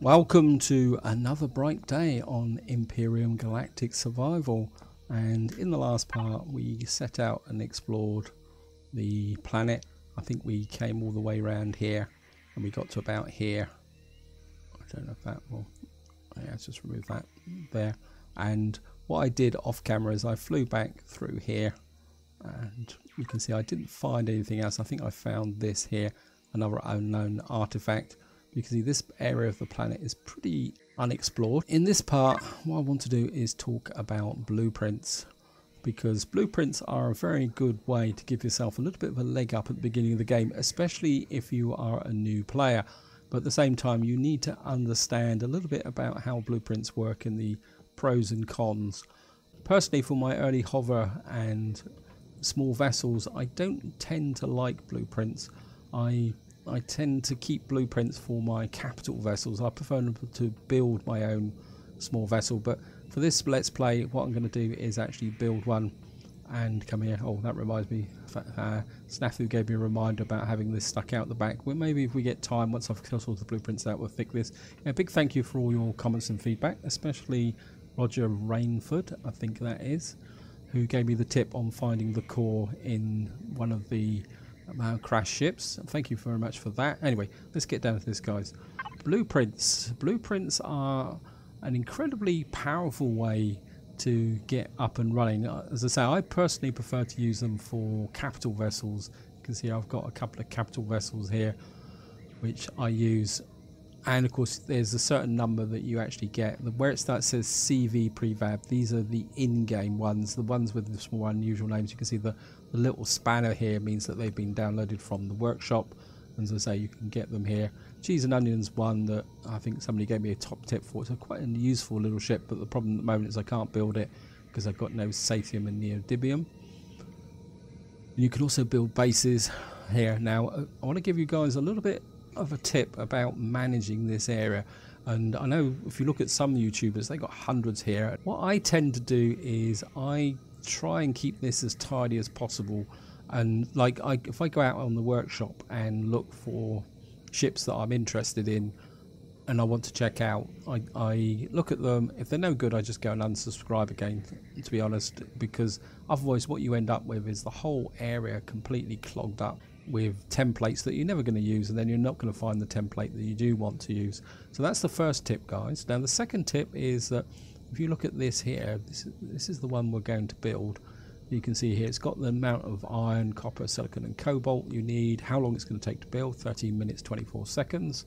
Welcome to another bright day on Empyrion Galactic Survival, and in the last part we set out and explored the planet. I think we came all the way around here and we got to about here. I don't know if that will... yeah, let's just remove that there. And what I did off camera is I flew back through here and you can see I didn't find anything else. I think I found this here, another unknown artifact. You can see this area of the planet is pretty unexplored. In this part, what I want to do is talk about blueprints, because blueprints are a very good way to give yourself a little bit of a leg up at the beginning of the game, especially if you are a new player. But at the same time, you need to understand a little bit about how blueprints work and the pros and cons. Personally, for my early hover and small vessels, I don't tend to like blueprints. I tend to keep blueprints for my capital vessels. I prefer to build my own small vessel, but for this let's play, what I'm going to do is actually build one and come here. Oh, that reminds me, Snafu gave me a reminder about having this stuck out the back. Well, maybe if we get time, once I've cut all the blueprints out, we'll fix this. A big thank you for all your comments and feedback, especially Roger Rainford, I think that is, who gave me the tip on finding the core in one of the crash ships. Thank you very much for that. Anyway, let's get down to this, guys. Blueprints are an incredibly powerful way to get up and running. As I say, I personally prefer to use them for capital vessels. You can see I've got a couple of capital vessels here which I use, and of course there's a certain number that you actually get. Where it starts says CV prefab, these are the in-game ones, the ones with the small unusual names. You can see the little spanner here means that they've been downloaded from the workshop, and as I say, you can get them here. Cheese and Onions one that I think somebody gave me a top tip for. It's quite a useful little ship, but the problem at the moment is I can't build it because I've got no Sathium and Neodymium. You can also build bases here. Now I want to give you guys a little bit of a tip about managing this area, and I know if you look at some YouTubers, they got hundreds here. What I tend to do is I try and keep this as tidy as possible, and like if I go out on the workshop and look for ships that I'm interested in and I want to check out, I look at them. If they're no good, I just go and unsubscribe again, to be honest, because otherwise what you end up with is the whole area completely clogged up with templates that you're never going to use, and then you're not going to find the template that you do want to use. So that's the first tip, guys. Now the second tip is that if you look at this here, this is the one we're going to build. You can see here it's got the amount of iron, copper, silicon and cobalt you need, how long it's going to take to build, 13 minutes 24 seconds.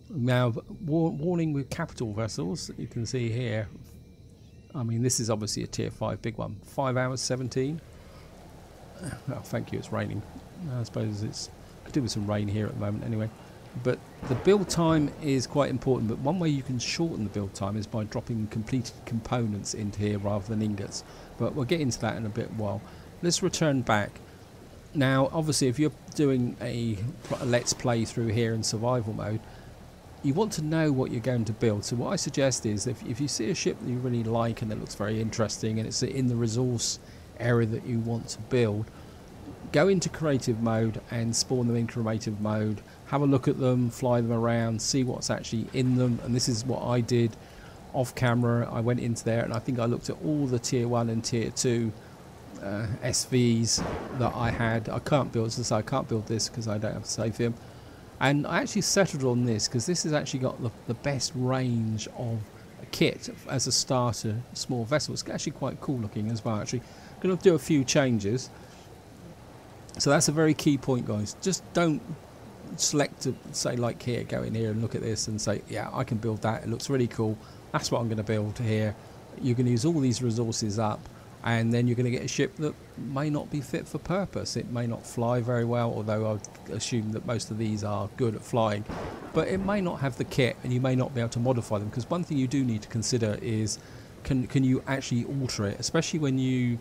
Now warning with capital vessels, you can see here, I mean this is obviously a tier 5 big one, 5 hours 17. Oh, thank you, it's raining. I suppose it's could do with some rain here at the moment anyway. But the build time is quite important, but one way you can shorten the build time is by dropping completed components into here rather than ingots. But we'll get into that in a bit while. Let's return back. Now obviously if you're doing a let's play through here in survival mode, you want to know what you're going to build. So what I suggest is if you see a ship that you really like and it looks very interesting and it's in the resource area that you want to build, go into creative mode and spawn them in creative mode, have a look at them, fly them around, see what's actually in them. And this is what I did off camera. I went into there and I think I looked at all the tier 1 and tier 2 SVs that I had. I can't build, as I say, I can't build this because I don't have Sathium, and I actually settled on this because this has actually got the best range of kit as a starter small vessel. It's actually quite cool looking as well. Actually going to do a few changes. So that's a very key point, guys. Just don't select to say like here, go in here and look at this and say, yeah, I can build that. It looks really cool. That's what I'm going to build here. You're going to use all these resources up, and then you're going to get a ship that may not be fit for purpose. It may not fly very well, although I assume that most of these are good at flying. But it may not have the kit, and you may not be able to modify them, because one thing you do need to consider is can you actually alter it, especially when you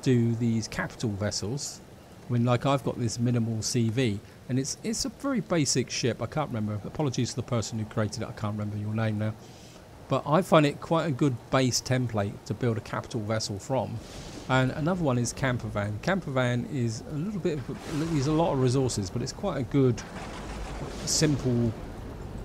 do these capital vessels. When like I've got this minimal CV and it's a very basic ship. I can't remember, apologies to the person who created it, I can't remember your name now, but I find it quite a good base template to build a capital vessel from. And another one is Campervan. Campervan is a little bit of, there's a lot of resources, but it's quite a good simple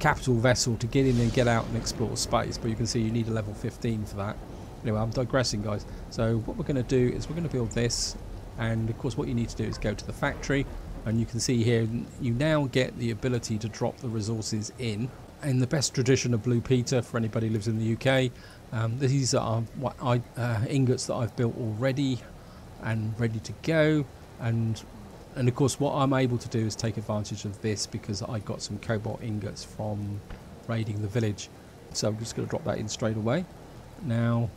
capital vessel to get in and get out and explore space, but you can see you need a level 15 for that. Anyway, I'm digressing, guys. So what we're going to do is we're going to build this, and of course what you need to do is go to the factory, and you can see here you now get the ability to drop the resources in the best tradition of Blue Peter for anybody who lives in the UK. These are ingots that I've built already and ready to go, and of course what I'm able to do is take advantage of this because I got some cobalt ingots from raiding the village. So I'm just going to drop that in straight away. Now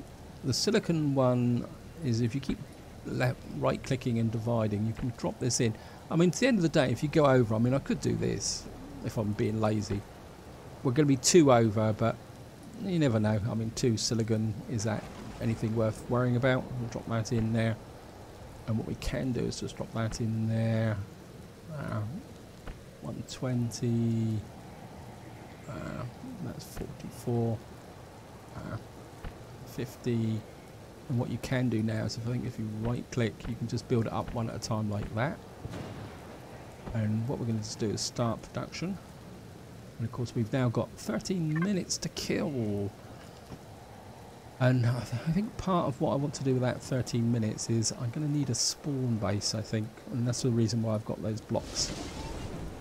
the silicon one is, if you keep right clicking and dividing, you can drop this in. I mean, at the end of the day, if you go over, I mean, I could do this if I'm being lazy. We're going to be 2 over, but you never know. I mean, 2 silicon, is that anything worth worrying about? We'll drop that in there. And what we can do is just drop that in there. 120. That's 44. 50. And what you can do now is, I think if you right click, you can just build it up one at a time like that. And what we're going to do is start production. And of course we've now got 13 minutes to kill. And I think part of what I want to do with that 13 minutes is I'm going to need a spawn base, I think. And that's the reason why I've got those blocks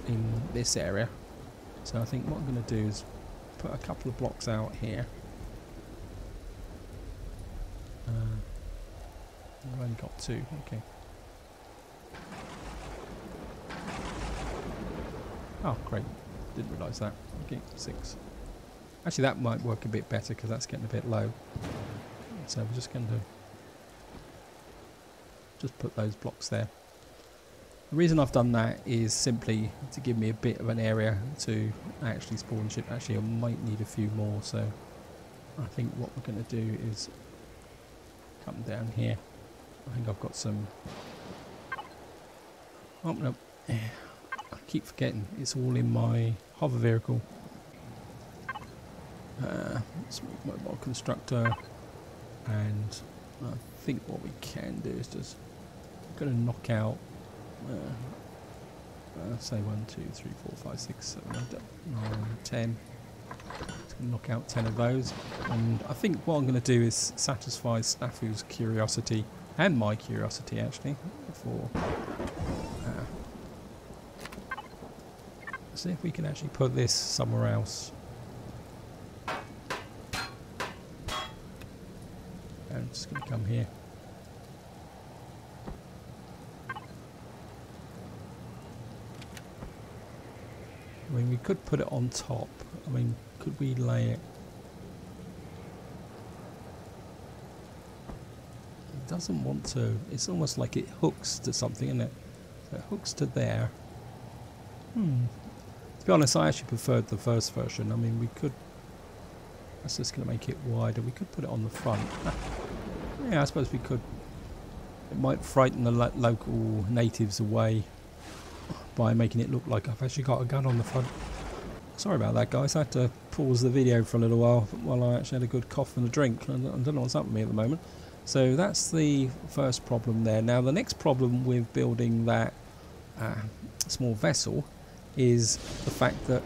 in this area. So I think what I'm going to do is put a couple of blocks out here. I've only got 2, okay. Oh, great. Didn't realise that. Okay, 6. Actually, that might work a bit better because that's getting a bit low. So we're just going to just put those blocks there. The reason I've done that is simply to give me a bit of an area to actually spawn ship. Actually, I might need a few more, so I think what we're going to do is come down here. I think I've got some... Oh, no. I keep forgetting, it's all in my hover vehicle. Small mobile constructor, and I think what we can do is just going to knock out say 1, 2, 3, 4, 5, 6, 7, 8, 9, 10. Just gonna knock out 10 of those, and I think what I'm going to do is satisfy Snafu's curiosity and my curiosity actually for see if we can actually put this somewhere else. I'm just going to come here. I mean, we could put it on top. I mean, could we lay it? It doesn't want to. It's almost like it hooks to something, isn't it? So it hooks to there. To be honest, I actually preferred the first version. I mean, we could... That's just going to make it wider. We could put it on the front. Yeah, I suppose we could. It might frighten the local natives away by making it look like I've actually got a gun on the front. Sorry about that, guys. I had to pause the video for a little while I actually had a good cough and a drink. I don't know what's up with me at the moment. So that's the first problem there. Now, the next problem with building that small vessel is the fact that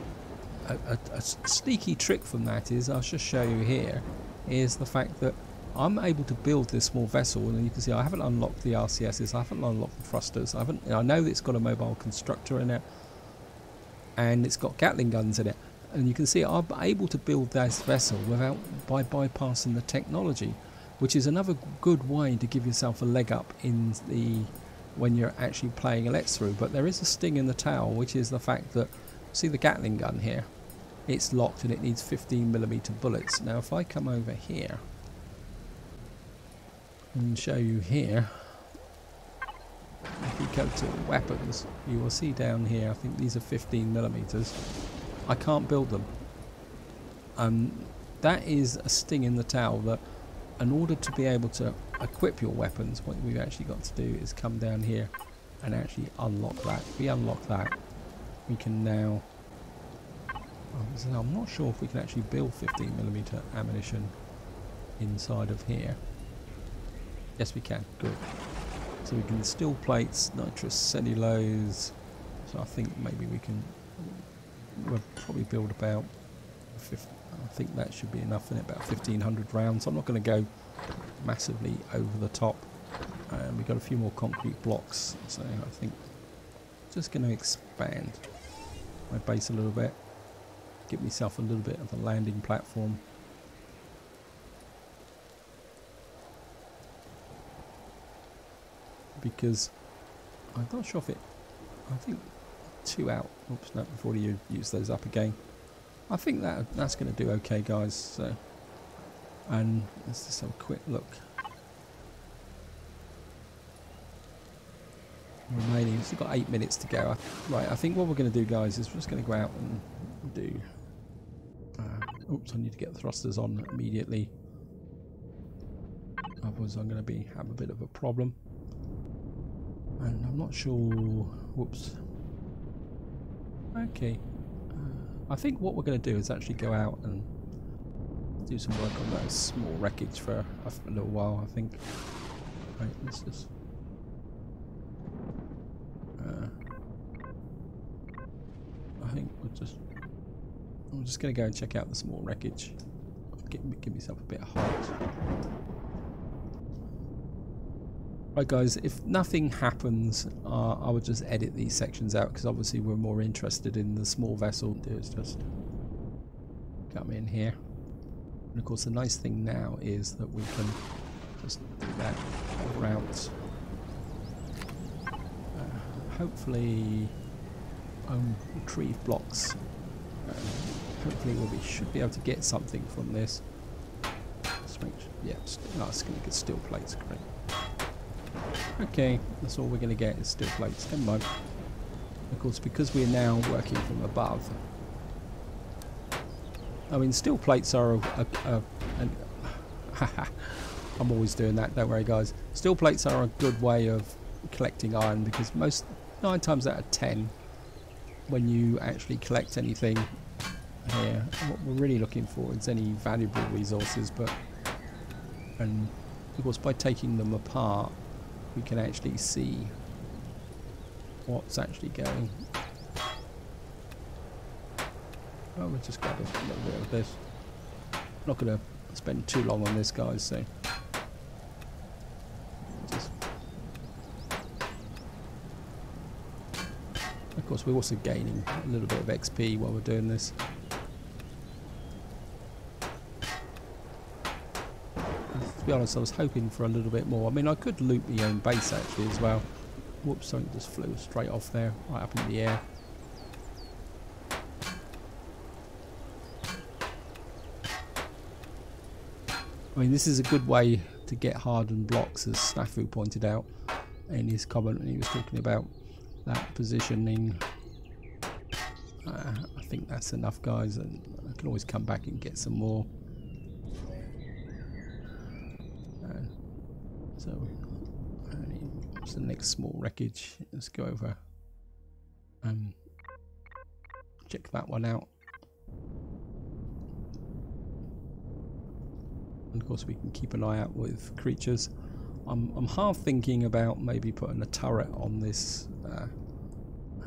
a sneaky trick from that is, I'll just show you here, is the fact that I'm able to build this small vessel, and you can see I haven't unlocked the RCSs, I haven't unlocked the thrusters, I know that it's got a mobile constructor in it, and it's got Gatling guns in it, and you can see I'm able to build this vessel by bypassing the technology, which is another good way to give yourself a leg up in when you're actually playing a let's through. But there is a sting in the tail, which is the fact that, see the Gatling gun here, it's locked and it needs 15mm bullets. Now if I come over here and show you here, if we go to weapons, you will see down here, I think these are 15mm. I can't build them. That is a sting in the tail, that in order to be able to equip your weapons, what we've actually got to do is come down here and actually unlock that. If we unlock that, we can now... I'm not sure if we can actually build 15mm ammunition inside of here. Yes, we can. Good. So we can steel plates, nitrous cellulose. So I think maybe we can we'll probably build about 50, I think that should be enough in it, about 1,500 rounds. I'm not going to go massively over the top. We've got a few more concrete blocks, so I think just going to expand my base a little bit, give myself a little bit of a landing platform. Because I'm not sure if I think 2 out. Oops, no, before you use those up again. I think that's going to do okay, guys. So, and let's just have a quick look. Remaining, we've got 8 minutes to go. Right, I think what we're going to do, guys, is we're just going to go out and do. Oops, I need to get the thrusters on immediately. Otherwise, I'm going to have a bit of a problem. And I'm not sure. Whoops. Okay. I think what we're going to do is actually go out and do some work on that small wreckage for a little while, I think. Right, let's just. I think I'm just going to go and check out the small wreckage. Give myself a bit of height. Right, guys, if nothing happens, I would just edit these sections out, because obviously we're more interested in the small vessel. Is just come in here. And of course, the nice thing now is that we can just do that route. Hopefully, retrieve blocks. Hopefully, we should be able to get something from this. Yeah, it's going to get steel plates. Great. Okay, that's all we're going to get is steel plates. Never mind. Of course, because we're now working from above. I mean, steel plates are I'm always doing that, don't worry, guys. Steel plates are a good way of collecting iron, because 9 times out of 10, when you actually collect anything here, what we're really looking for is any valuable resources. And of course, by taking them apart, we can actually see what's actually going. Oh, we'll just grab a little bit of this. Not going to spend too long on this, guys, so of course we're also gaining a little bit of XP while we're doing this. To be honest, I was hoping for a little bit more. I mean, I could loot my own base actually as well. Whoops, something just flew straight off there, right up in the air. I mean, this is a good way to get hardened blocks, as Snafu pointed out in his comment when he was talking about that positioning. I think that's enough, guys, and I can always come back and get some more. So, what's the next small wreckage? Let's go over and check that one out. And of course, we can keep an eye out with creatures. I'm half thinking about maybe putting a turret on this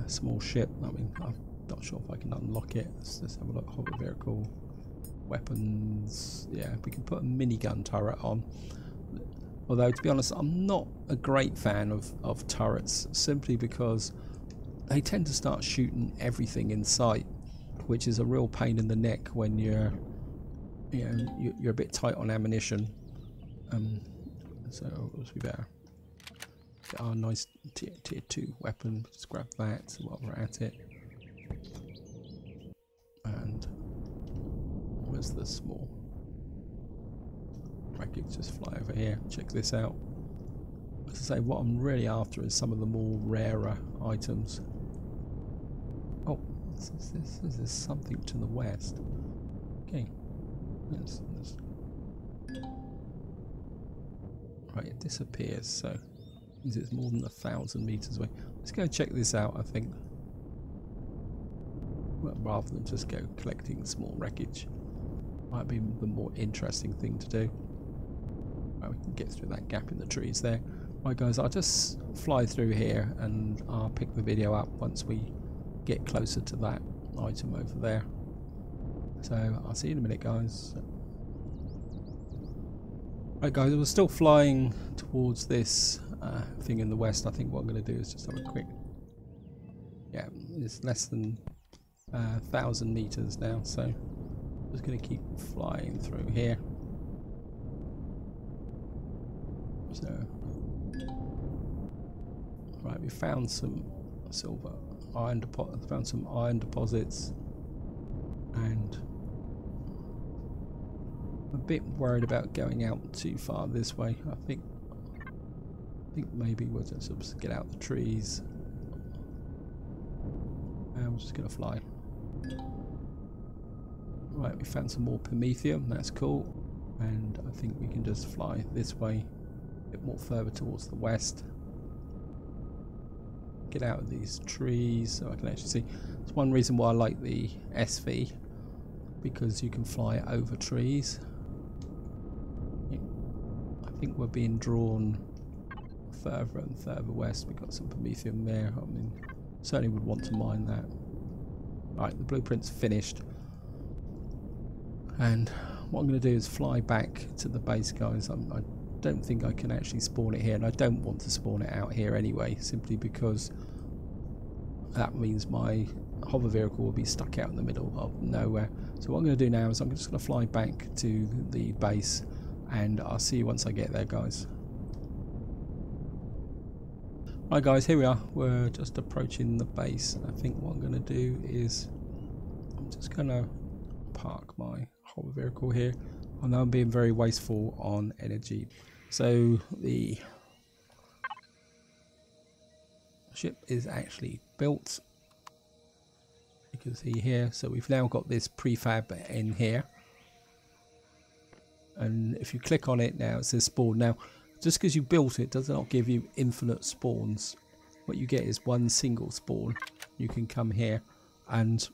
small ship. I mean, I'm not sure if I can unlock it. Let's have a look. Hover vehicle, weapons. Yeah, we can put a minigun turret on. Although, to be honest, I'm not a great fan of turrets, simply because they tend to start shooting everything in sight, which is a real pain in the neck when you're a bit tight on ammunition. So we better get our nice tier 2 weapon. Just grab that while we're at it. And where's the small wreckage? Just fly over here. Check this out. As I say, what I'm really after is some of the more rarer items. Oh, this is something to the west. Okay. Right, it disappears, so means it's more than 1,000 meters away. Let's go check this out, I think. Well, rather than just go collecting small wreckage. Might be the more interesting thing to do. Right, we can get through that gap in the trees there. Right, guys, I'll just fly through here and I'll pick the video up once we get closer to that. item over there. So I'll see you in a minute, guys. Right, guys, we're still flying towards this thing in the west. I think what I'm going to do is just have a quick... Yeah, it's less than 1,000 meters now, so I'm just going to keep flying through here. So, right, we found some silver iron deposits, found some iron deposits, and I'm a bit worried about going out too far this way. I think maybe we'll just get out the trees. And I'm just going to fly. Right, we found some more promethium, that's cool. And I think we can just fly this way, a bit more further towards the west. Get out of these trees so I can actually see. It's one reason why I like the SV, because you can fly over trees. I think we're being drawn further and further west. We've got some promethium there. I mean, certainly would want to mine that. Right, the blueprint's finished. And what I'm going to do is fly back to the base, guys. I don't think I can actually spawn it here, and I don't want to spawn it out here anyway, simply because that means my hover vehicle will be stuck out in the middle of nowhere. So what I'm going to do now is I'm just going to fly back to the base, and I'll see you once I get there, guys. Right, guys, here we are. We're just approaching the base. I think what I'm going to do is I'm just going to park my hover vehicle here. I know I'm being very wasteful on energy. So the ship is actually built. You can see here. So we've now got this prefab in here. And if you click on it now, it says spawn. Now, just because you built it does not give you infinite spawns. What you get is one single spawn. You can come here, and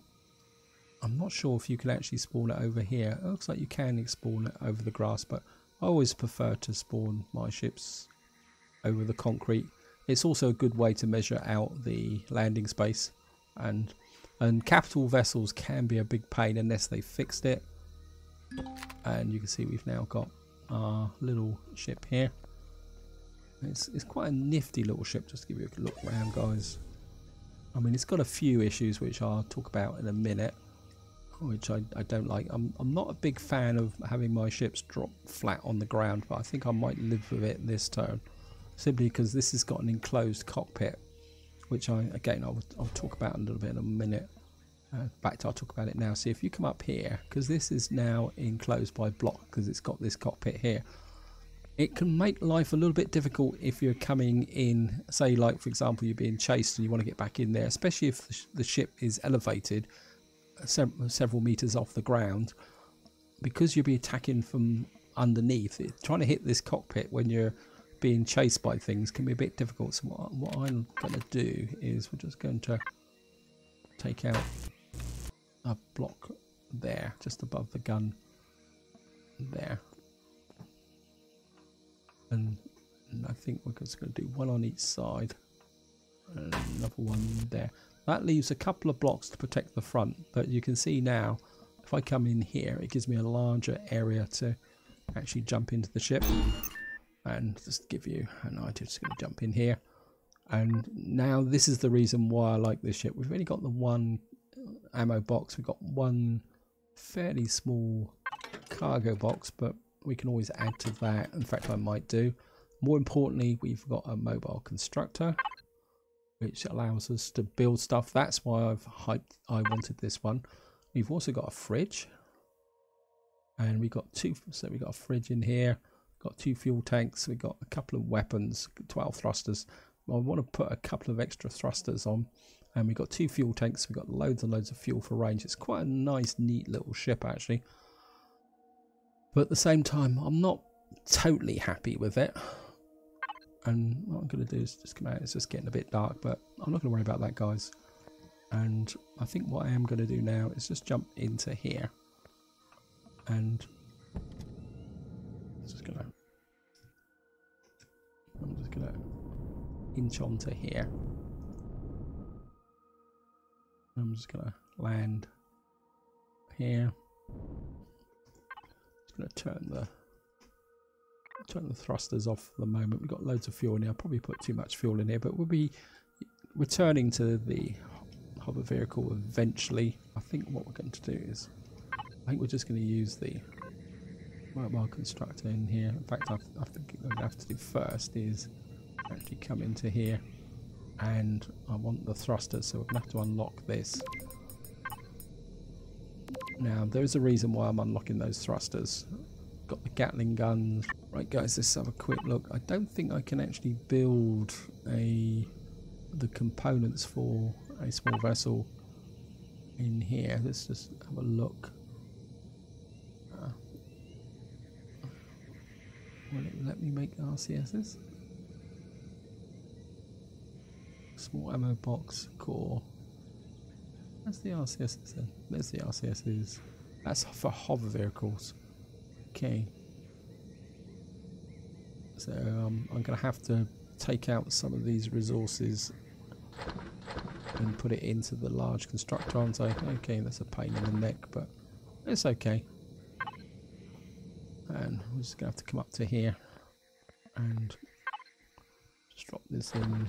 I'm not sure if you can actually spawn it over here. It looks like you can spawn it over the grass, but I always prefer to spawn my ships over the concrete. It's also a good way to measure out the landing space, and capital vessels can be a big pain unless they fixed it. And you can see we've now got our little ship here. It's quite a nifty little ship, just to give you a look around, guys. I mean, it's got a few issues which I'll talk about in a minute, which I don't like. I'm not a big fan of having my ships drop flat on the ground, but I think I might live with it this turn, simply because this has got an enclosed cockpit, which I'll talk about a little bit in a minute. In fact, I'll talk about it now. See, if you come up here, because this is now enclosed by block, because it's got this cockpit here, it can make life a little bit difficult if you're coming in, say, like, for example, you're being chased and you want to get back in there, especially if the ship is elevated several meters off the ground, because you'll be attacking from underneath. Trying to hit this cockpit when you're being chased by things can be a bit difficult. So what I'm going to do is we're just going to take out a block there, just above the gun there. And I think we're just going to do one on each side and another one there. That leaves a couple of blocks to protect the front, but you can see now if I come in here, it gives me a larger area to actually jump into the ship. And just give you an idea, just going to jump in here. And now this is the reason why I like this ship. We've only got the one ammo box. We've got one fairly small cargo box, but we can always add to that. In fact, I might do. More importantly, we've got a mobile constructor, which allows us to build stuff. That's why I wanted this one. We've also got a fridge, and we got two. So we got a fridge in here. Got 2 fuel tanks. We've got a couple of weapons, 12 thrusters. I want to put a couple of extra thrusters on, and we've got 2 fuel tanks. We've got loads and loads of fuel for range. It's quite a nice, neat little ship, actually. But at the same time, I'm not totally happy with it. And what I'm going to do is just come out. It's just getting a bit dark, but I'm not going to worry about that, guys. And I think what I am going to do now is just jump into here. And I'm just going to inch onto here. I'm just going to land here. Just going to turn the thrusters off for the moment. We've got loads of fuel in here. I'll probably put too much fuel in here, but we'll be returning to the hover vehicle eventually. I think what we're going to do is, I think we're just going to use the mobile constructor in here. In fact, I think what I'm going to have to do first is actually come into here, and I want the thrusters, so we're going to have to unlock this. Now, there's a reason why I'm unlocking those thrusters. Got the Gatling guns. Right, guys, let's have a quick look. I don't think I can actually build the components for a small vessel in here. Let's just have a look. Will it let me make RCSs? Small ammo box, core. Where's the RCSs then? There's the RCSs. That's for hover vehicles. Okay. So I'm going to have to take out some of these resources and put it into the large constructor, aren't I? Okay, that's a pain in the neck, but it's okay. And we're just going to have to come up to here and just drop this in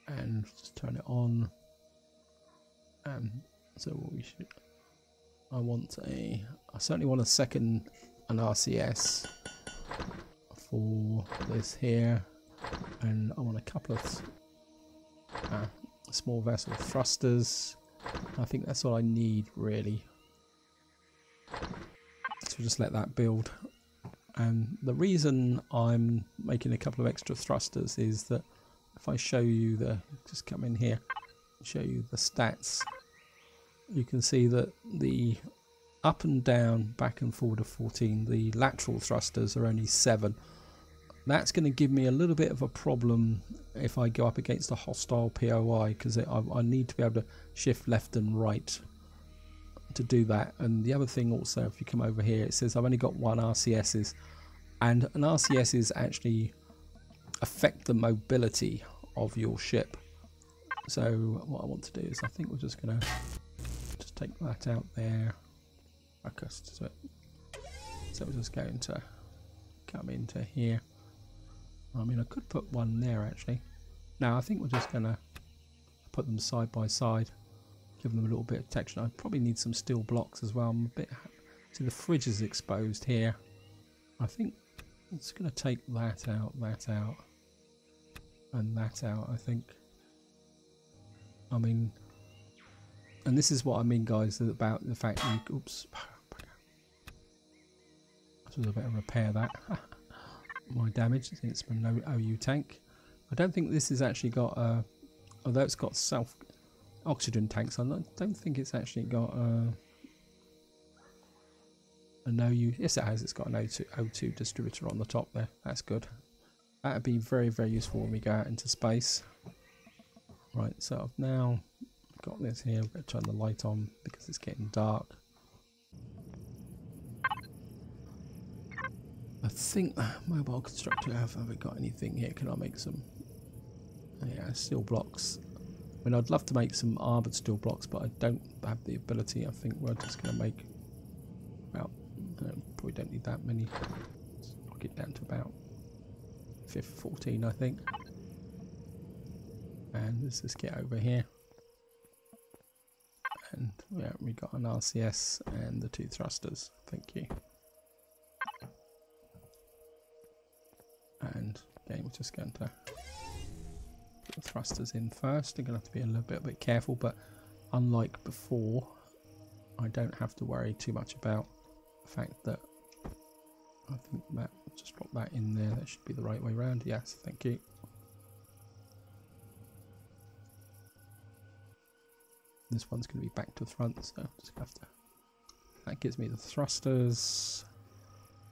and just turn it on. So what we should, I certainly want an RCS for this here, and I want a couple of small vessel thrusters. I think that's all I need really. So just let that build. And the reason I'm making a couple of extra thrusters is that if I show you just come in here, show you the stats, you can see that the up and down, back and forward are 14. The lateral thrusters are only 7. That's going to give me a little bit of a problem if I go up against a hostile POI, because I need to be able to shift left and right to do that. And the other thing also, if you come over here, it says I've only got 1 RCSs, and an RCSs actually affect the mobility of your ship. So what I want to do is, I think we're just going to just take that out there. Focus to it. So we're just going to come into here. I mean, I could put one there actually. Now I think we're just going to put them side by side, give them a little bit of texture. I probably need some steel blocks as well. I'm a bit, see the fridge is exposed here. I think it's going to take that out, and that out, I think. I mean, and this is what I mean, guys, about the fact you, oops, I should have better repair that. My damage, I think it's from no OU tank. I don't think this has actually got a, although it's got self oxygen tanks, I don't think it's actually got an OU. Yes, it has. It's got an O2 distributor on the top there. That's good. That would be very, very useful when we go out into space. Right, so I've now got this here. I'm going to turn the light on because it's getting dark. I think mobile constructor, have we got anything here? Can I make some? Yeah, steel blocks. I mean, I'd love to make some armoured steel blocks, but I don't have the ability. I think we're just going to make about, probably don't need that many. Let's knock it down to about 14, I think. And let's just get over here. And yeah, we got an RCS and the 2 thrusters. Thank you. And again, we're just going to put the thrusters in first. I'm going to have to be a little bit careful, but unlike before, I don't have to worry too much about the fact that I think that, just drop that in there. That should be the right way around. Yes, thank you. This one's going to be back to front, so just have to. That gives me the thrusters.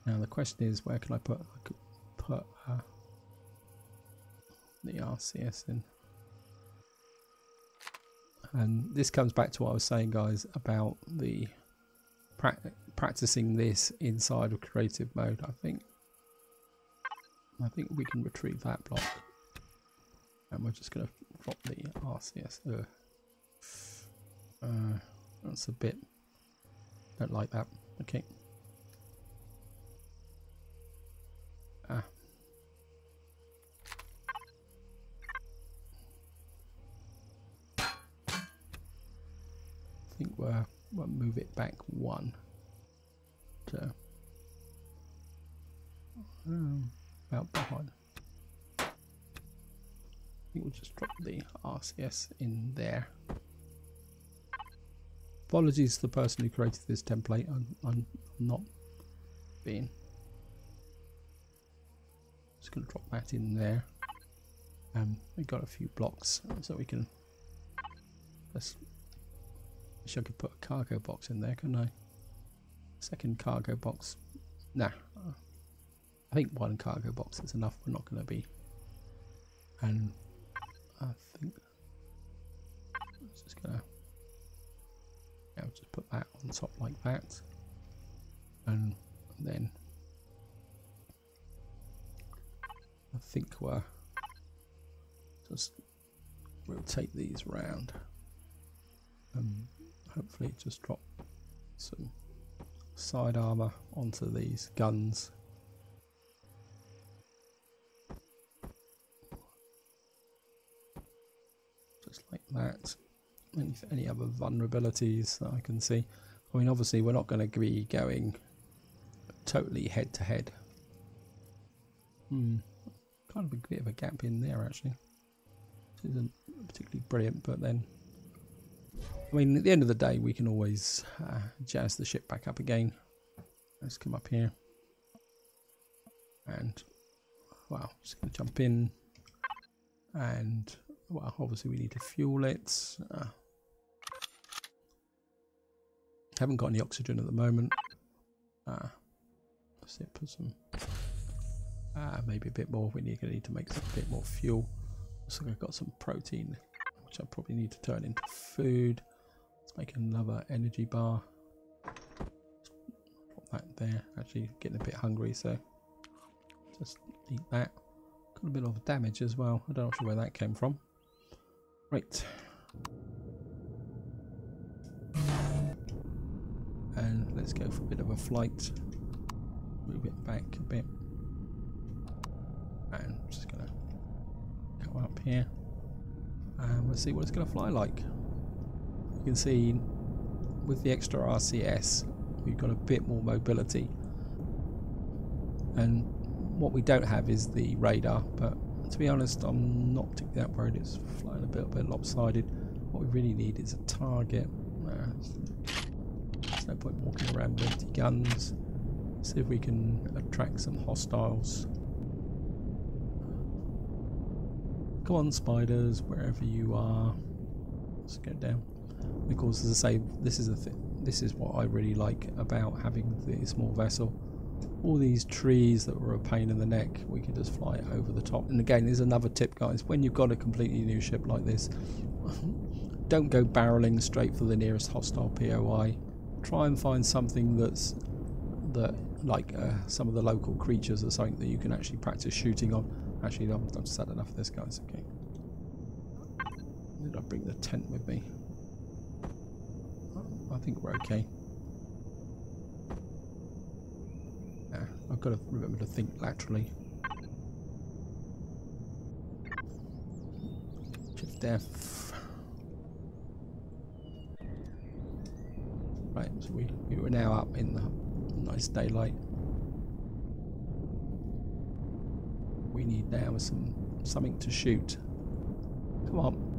Now the question is, where can I put? I could put the RCS in. And this comes back to what I was saying, guys, about the practicing this inside of creative mode. I think we can retrieve that block, and we're just going to drop the RCS. That's a bit. Don't like that. Okay. I think we'll move it back one to about behind. I think we'll just drop the RCS in there. Apologies to the person who created this template. I'm not being. Just going to drop that in there. We've got a few blocks so we can. Wish I could put a cargo box in there, couldn't I? Second cargo box. Nah. I think one cargo box is enough. We're not going to be. And I think I'm just going to. Yeah, I'll just put that on top like that. And then I think we'll just rotate these round. Hopefully just drop some side armor onto these guns. Just like that. Any other vulnerabilities that I can see? I mean, obviously we're not going to be going totally head to head. Kind of a bit of a gap in there actually. This isn't particularly brilliant, but then I mean, at the end of the day, we can always jazz the ship back up again. Let's come up here. And, well, just going to jump in. And, well, obviously we need to fuel it. Haven't got any oxygen at the moment. Let's see, put some, maybe a bit more. We're going to need to make a bit more fuel. So I've got some protein, which I probably need to turn into food. Let's make another energy bar. Drop that there. Actually getting a bit hungry, so just eat that. Got a bit of damage as well. I don't know where that came from. Right. And let's go for a bit of a flight. Move it back a bit. And I'm just gonna go up here. And we'll see what it's gonna fly like. You can see with the extra RCS we've got a bit more mobility, and what we don't have is the radar, but to be honest I'm not particularly that worried. It's flying a bit lopsided. What we really need is a target. There's no point walking around with empty guns. See if we can attract some hostiles. Come on spiders, wherever you are. Let's go down. Because as I say, this is what I really like about having the small vessel. All these trees that were a pain in the neck, we can just fly over the top. And again, there's another tip, guys. When you've got a completely new ship like this, don't go barreling straight for the nearest hostile POI. Try and find something like some of the local creatures or something that you can actually practice shooting on. Actually, I've just had enough of this, guys. Okay. Did I bring the tent with me? I think we're okay. Yeah, I've got to remember to think laterally. Shift F. Right, so we were now up in the nice daylight. We need now something to shoot. Come on.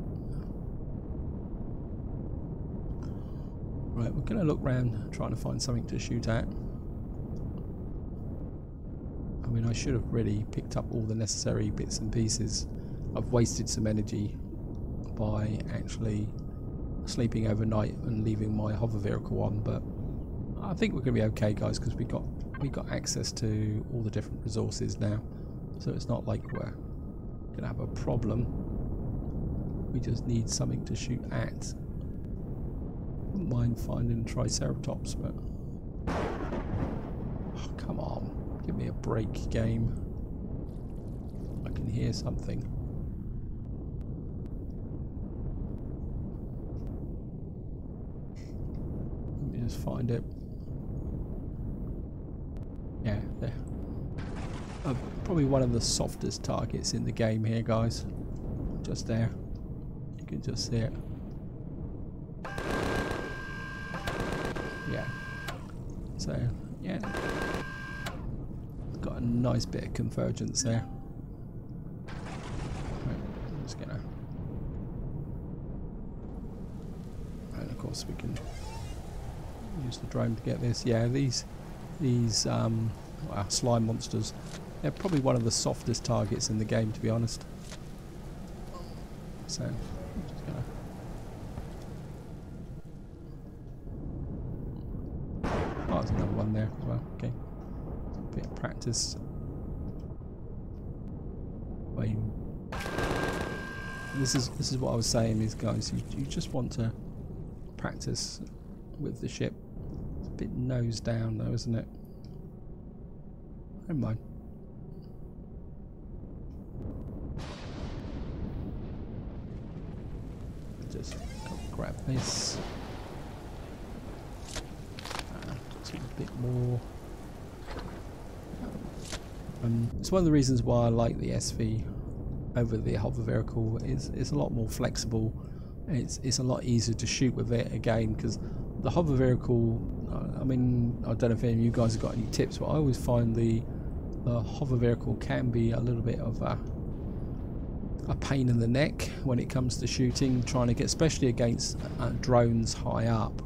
Right, we're going to look around trying to find something to shoot at. I mean, I should have really picked up all the necessary bits and pieces. I've wasted some energy by actually sleeping overnight and leaving my hover vehicle on, but I think we're going to be okay, guys, because we got access to all the different resources now. So it's not like we're going to have a problem. We just need something to shoot at. Wouldn't mind finding Triceratops, but oh, come on, give me a break, game. I can hear something. just find it. Yeah, there. Probably one of the softest targets in the game here, guys. Just there. You can just see it. Yeah. So, yeah. Got a nice bit of convergence there. Right, I'm just gonna... And of course we can use the drone to get this. Yeah, these slime monsters, they're probably one of the softest targets in the game, to be honest. So, I'm just gonna... Oh, there's another one there as well. Okay, a bit of practice. I mean, this is what I was saying, is guys, you just want to practice with the ship. It's a bit nose down though, isn't it? Never mind. Just grab this. Just a bit more. It's one of the reasons why I like the SV over the hover vehicle. It's a lot more flexible. It's a lot easier to shoot with it again, because the hover vehicle, I mean, I don't know if any of you guys have got any tips, but I always find the hover vehicle can be a little bit of a pain in the neck when it comes to shooting, trying to get, especially against drones high up,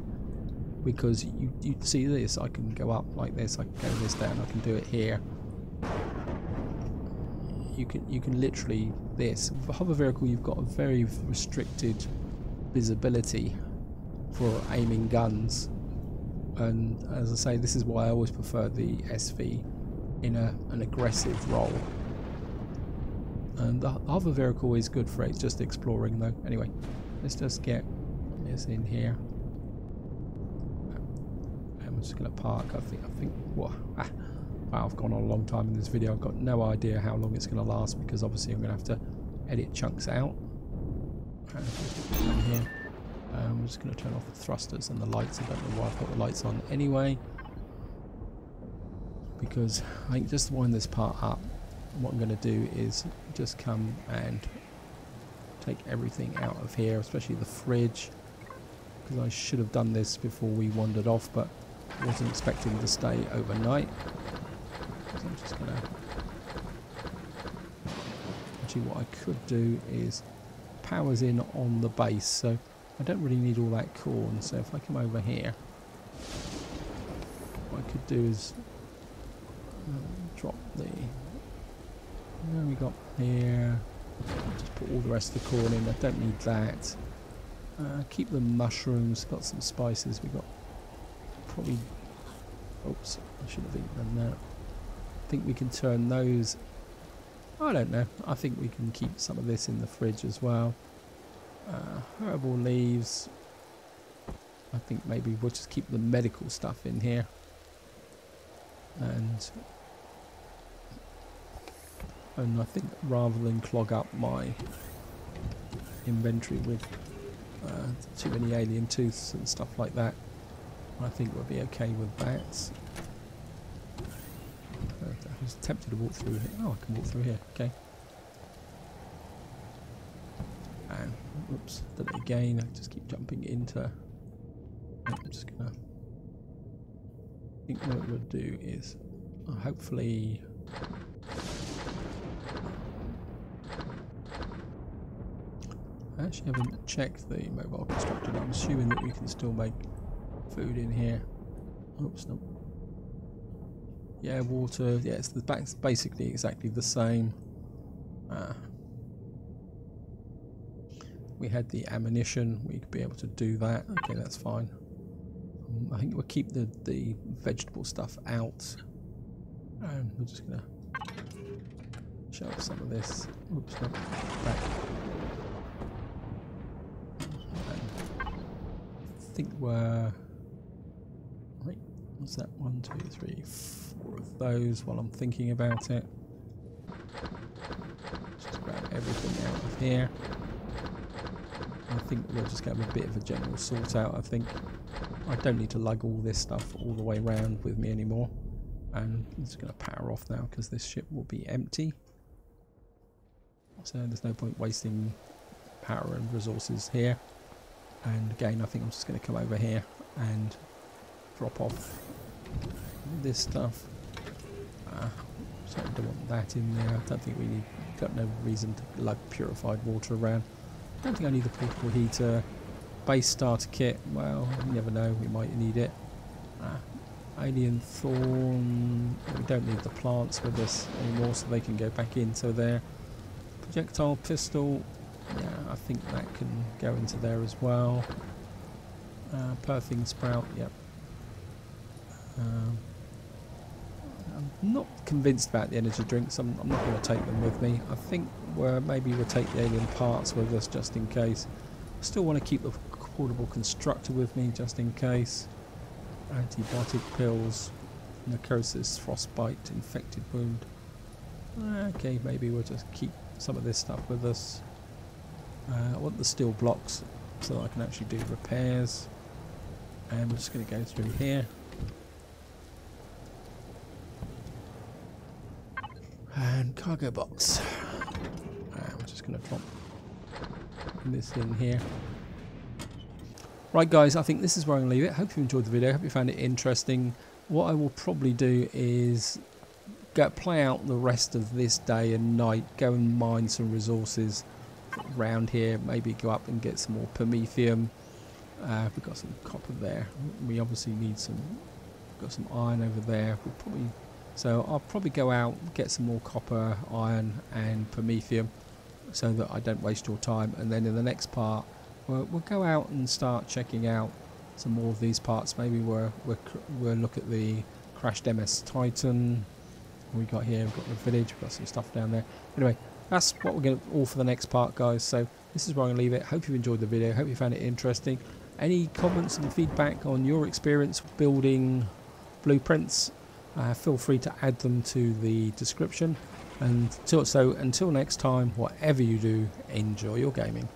because you see this, I can go up like this, I can go this down, I can do it here. You can literally, this with a hover vehicle, you've got a very restricted visibility for aiming guns, and as I say, this is why I always prefer the SV in an aggressive role. And the hover vehicle is good for it, just exploring though. Anyway, let's just get this in here. I'm just going to park. I think. Wow, I've gone on a long time in this video. I've got no idea how long it's going to last, because obviously I'm going to have to edit chunks out. Here. I'm just going to turn off the thrusters and the lights. I don't know why I've got the lights on anyway, because I think just to wind this part up, what I'm going to do is just come and take everything out of here, especially the fridge, because I should have done this before we wandered off, but I wasn't expecting to stay overnight. So I'm just going to... Actually, what I could do is power's in on the base, so I don't really need all that corn. So if I come over here, what I could do is drop the... we got here, just put all the rest of the corn in. I don't need that. Keep the mushrooms, got some spices, we got probably, oops, I should have eaten that. I think we can turn those, I don't know, I think we can keep some of this in the fridge as well. Herbal leaves, I think maybe we'll just keep the medical stuff in here. And I think rather than clog up my inventory with too many alien tooths and stuff like that, I think we'll be okay with that. I was tempted to walk through here. Oh, I can walk through here. Okay. And oops, did it again. I just keep jumping into. I'm just gonna. I think what we'll do is hopefully. I actually haven't checked the mobile constructor. I'm assuming that we can still make food in here. Oops, no. Yeah, water. Yeah, it's basically exactly the same. We had the ammunition. We could be able to do that. Okay, that's fine. I think we'll keep the vegetable stuff out. And we're just gonna show off some of this. Oops, no. Back. I think we're... Wait, what's that? 1, 2, 3, 4 of those while I'm thinking about it. Just grab everything out of here. I think we'll just get a bit of a general sort out, I think. I don't need to lug all this stuff all the way around with me anymore. And I'm just going to power off now because this ship will be empty. So there's no point wasting power and resources here. And again, I think I'm just going to come over here and drop off this stuff. So I don't want that in there. I don't think we need, got no reason to lug purified water around. I don't think I need the portable heater. Base starter kit, well, you never know, we might need it. Alien thorn, we don't need the plants with us anymore, so they can go back into there. Projectile pistol, yeah, I think that can go into there as well. Perthing sprout, yep. I'm not convinced about the energy drinks. I'm not going to take them with me. I think maybe we'll take the alien parts with us just in case. I still want to keep the portable constructor with me just in case. Antibiotic pills, necrosis, frostbite, infected wound. Okay, maybe we'll just keep some of this stuff with us. I want the steel blocks so that I can actually do repairs. And we're just going to go through here. And cargo box. We're just going to drop this in here. Right guys, I think this is where I'm going to leave it. Hope you enjoyed the video. Hope you found it interesting. What I will probably do is play out the rest of this day and night. Go and mine some resources around here. Maybe go up and get some more promethium. We've got some copper there. We obviously need some. Got some iron over there. So I'll probably go out, get some more copper, iron and promethium so that I don't waste your time. And then in the next part, we'll go out and start checking out some more of these parts. Maybe we'll look at the crashed MS Titan. We got here, we've got the village, we've got some stuff down there. Anyway, that's what we're going to all for the next part, guys. So this is where I'm going to leave it. Hope you enjoyed the video. Hope you found it interesting. Any comments and feedback on your experience building blueprints, feel free to add them to the description. And until next time, whatever you do, enjoy your gaming.